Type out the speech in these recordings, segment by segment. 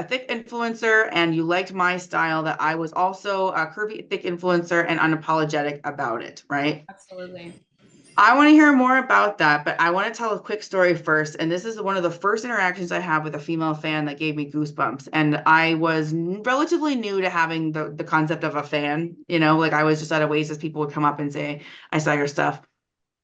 a thick influencer and you liked my style, that I was also a curvy, thick influencer and unapologetic about it, right? Absolutely. I want to hear more about that, but I want to tell a quick story first. And this is one of the first interactions I have with a female fan that gave me goosebumps. And I was relatively new to having the concept of a fan, like I was just at Oasis, people would come up and say, I saw your stuff.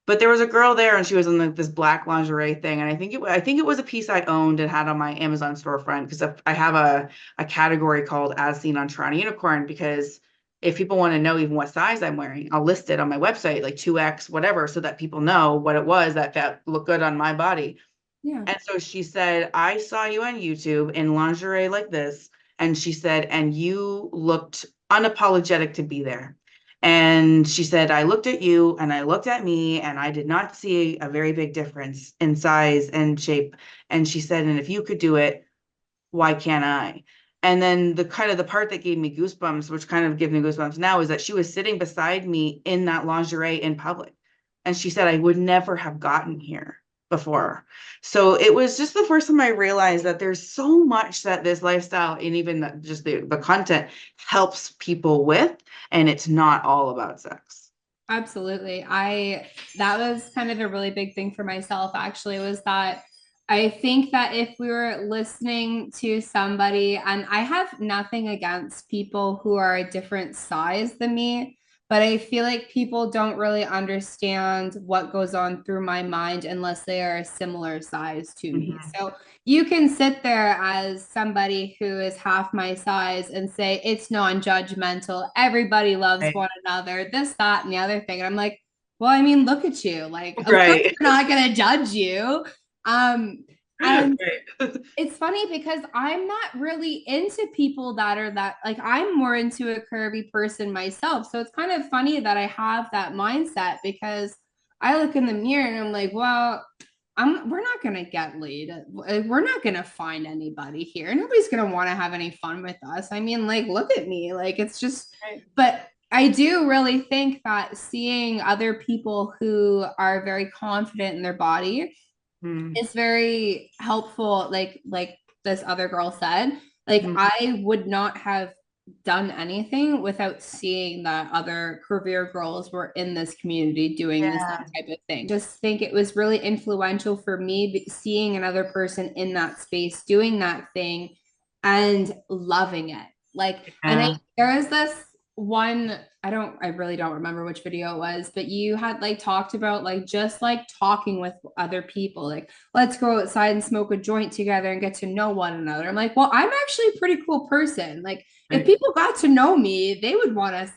But there was a girl there and she was in this black lingerie thing. And I think it was a piece I owned and had on my Amazon storefront because I have a category called As Seen on Toronto Unicorn, because if people want to know even what size I'm wearing, I'll list it on my website, like 2X, whatever, so that people know what it was that looked good on my body. Yeah. And so she said, I saw you on YouTube in lingerie like this. And she said, and you looked unapologetic to be there. And she said, I looked at you and I looked at me and I did not see a very big difference in size and shape. And she said, and if you could do it, why can't I? And then the part that gave me goosebumps, which kind of gives me goosebumps now, is that she was sitting beside me in that lingerie in public. And she said, I would never have gotten here before. So it was just the first time I realized that there's so much that this lifestyle and even just the content helps people with, and it's not all about sex. Absolutely. That was kind of a really big thing for myself, actually, was that I think that if we were listening to somebody, and I have nothing against people who are a different size than me, but I feel like people don't really understand what goes on through my mind unless they are a similar size to me. Mhm. So you can sit there as somebody who is half my size and say it's non-judgmental, everybody loves Right. one another, this, that, and the other thing. And I'm like, well, I mean, look at you. Like, of course Right. we're not gonna judge you. Um, and Right. it's funny because I'm not really into people that are that, like, I'm more into a curvy person myself. So it's kind of funny that I have that mindset because I look in the mirror and I'm like, well, we're not gonna get laid. We're not gonna find anybody here. Nobody's gonna want to have any fun with us. I mean, like, look at me. Like, it's just, Right. but I do really think that seeing other people who are very confident in their body Mm. is very helpful. Like this other girl said, like Mhm. I would not have done anything without seeing that other career girls were in this community doing the same Yeah. type of thing. Just think it was really influential for me seeing another person in that space doing that thing and loving it. Like, and Yeah. there is this one, I really don't remember which video it was, but you had like talked about like just like talking with other people, like let's go outside and smoke a joint together and get to know one another. I'm like, well, I'm actually a pretty cool person. Like, if Right. people got to know me, they would want to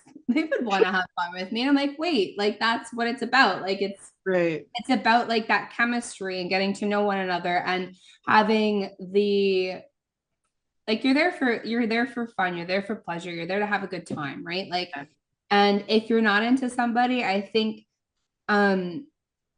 have fun with me. And I'm like, wait, like that's what it's about. Like Right. it's about like that chemistry and getting to know one another and having the like you're there for fun, you're there for pleasure, you're there to have a good time, right? Like, and if you're not into somebody, I think um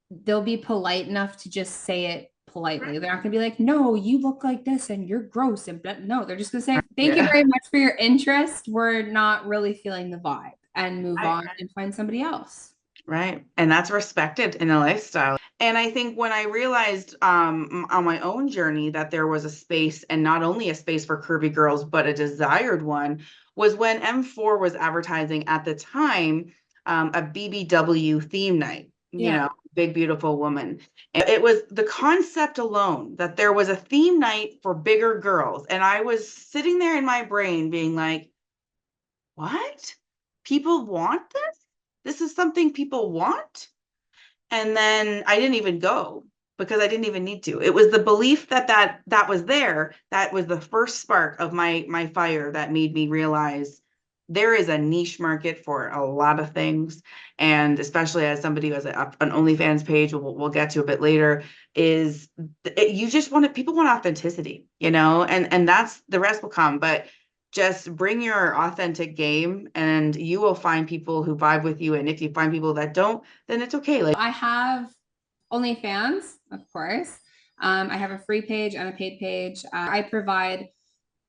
they'll be polite enough to just say it politely. They're not gonna be like, no, you look like this and you're gross. And no, they're just gonna say, thank you Yeah. very much for your interest. We're not really feeling the vibe and move I, on and find somebody else. right. And that's respected in a lifestyle. And I think when I realized on my own journey that there was a space, and not only a space for curvy girls, but a desired one, was when M4 was advertising at the time a BBW theme night, Yeah. Big Beautiful Woman. And it was the concept alone that there was a theme night for bigger girls. And I was sitting there in my brain being like, what? People want this? This is something people want? And then I didn't even go because I didn't even need to. It was the belief that was there that was the first spark of my fire that made me realize there is a niche market for a lot of things. And especially as somebody who has an OnlyFans page, we'll get to a bit later, is you just want people want authenticity, and that's the rest will come. But just bring your authentic game and you will find people who vibe with you. And if you find people that don't, then it's okay. Like, I have OnlyFans, of course. I have a free page and a paid page. I provide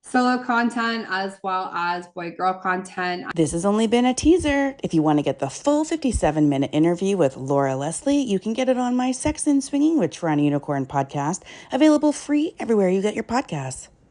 solo content as well as boy girl content. this has only been a teaser. If you want to get the full 57-minute interview with Laura Leslie, you can get it on my Sex and Swinging with Toronto Unicorn podcast, available free everywhere you get your podcasts.